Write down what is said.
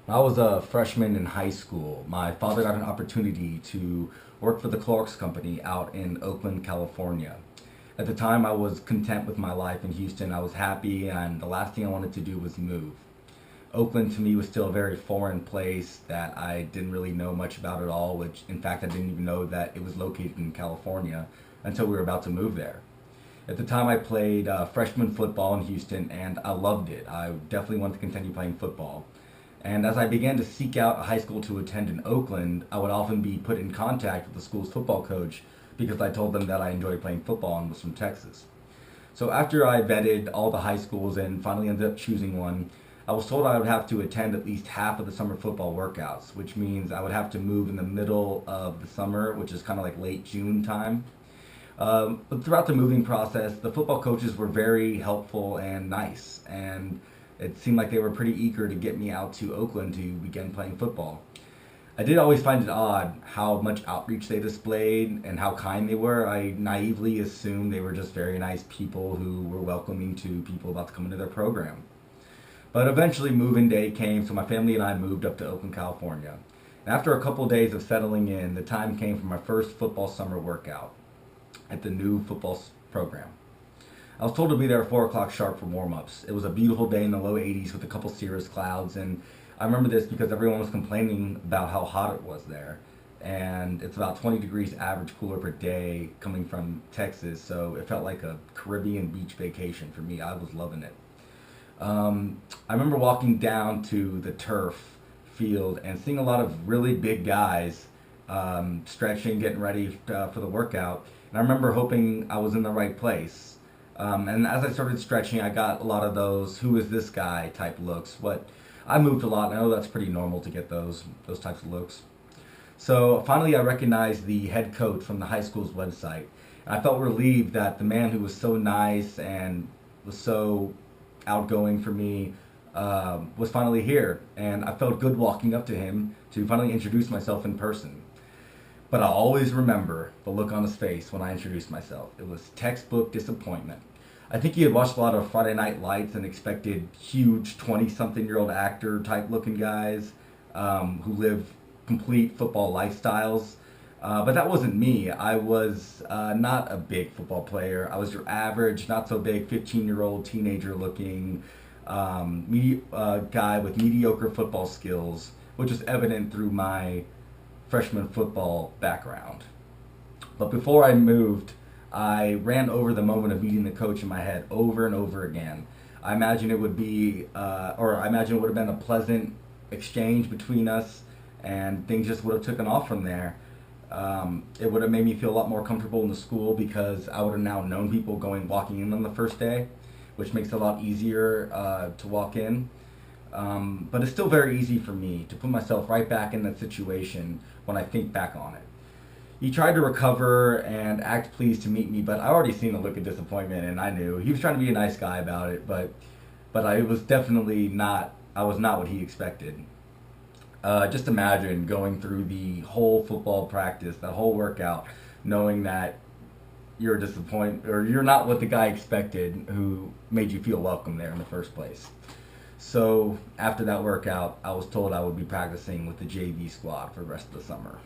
When I was a freshman in high school, my father got an opportunity to work for the Clorox Company out in Oakland, California. At the time, I was content with my life in Houston. I was happy, and the last thing I wanted to do was move. Oakland to me was still a very foreign place that I didn't really know much about at all, which in fact I didn't even know that it was located in California until we were about to move there. At the time, I played freshman football in Houston, and I loved it. I definitely wanted to continue playing football. And as I began to seek out a high school to attend in Oakland, I would often be put in contact with the school's football coach because I told them that I enjoyed playing football and was from Texas. So after I vetted all the high schools and finally ended up choosing one, I was told I would have to attend at least half of the summer football workouts, which means I would have to move in the middle of the summer, which is kind of like late June time. But throughout the moving process, the football coaches were very helpful and nice, and it seemed like they were pretty eager to get me out to Oakland to begin playing football. I did always find it odd how much outreach they displayed and how kind they were. I naively assumed they were just very nice people who were welcoming to people about to come into their program. But eventually, move-in day came, so my family and I moved up to Oakland, California. And after a couple of days of settling in, the time came for my first football summer workout at the new program. I was told to be there at 4 o'clock sharp for warm-ups. It was a beautiful day in the low 80s with a couple cirrus clouds, and I remember this because everyone was complaining about how hot it was there. And it's about 20 degrees average cooler per day coming from Texas, so it felt like a Caribbean beach vacation for me. I was loving it. I remember walking down to the turf field and seeing a lot of really big guys stretching, getting ready for the workout. And I remember hoping I was in the right place. And as I started stretching, I got a lot of those "who is this guy" type looks. I moved a lot, and I know that's pretty normal to get those types of looks. So finally, I recognized the head coach from the high school's website. And I felt relieved that the man who was so nice and was so outgoing for me was finally here. And I felt good walking up to him to finally introduce myself in person. But I'll always remember the look on his face when I introduced myself. It was textbook disappointment. I think he had watched a lot of Friday Night Lights and expected huge 20-something-year-old actor type looking guys who live complete football lifestyles. But that wasn't me. I was not a big football player. I was your average, not so big, 15-year-old teenager looking guy with mediocre football skills, which was evident through my freshman football background. But before I moved, I ran over the moment of meeting the coach in my head over and over again. I imagine it would be, or I imagine it would have been a pleasant exchange between us, and things just would have taken off from there. It would have made me feel a lot more comfortable in the school because I would have now known people walking in on the first day, which makes it a lot easier to walk in. But it's still very easy for me to put myself right back in that situation when I think back on it. He tried to recover and act pleased to meet me, but I already seen the look of disappointment, and I knew he was trying to be a nice guy about it. But I was definitely not. I was not what he expected. Just imagine going through the whole football practice, the whole workout, knowing that you're disappointed or you're not what the guy expected who made you feel welcome there in the first place. So after that workout, I was told I would be practicing with the JV squad for the rest of the summer.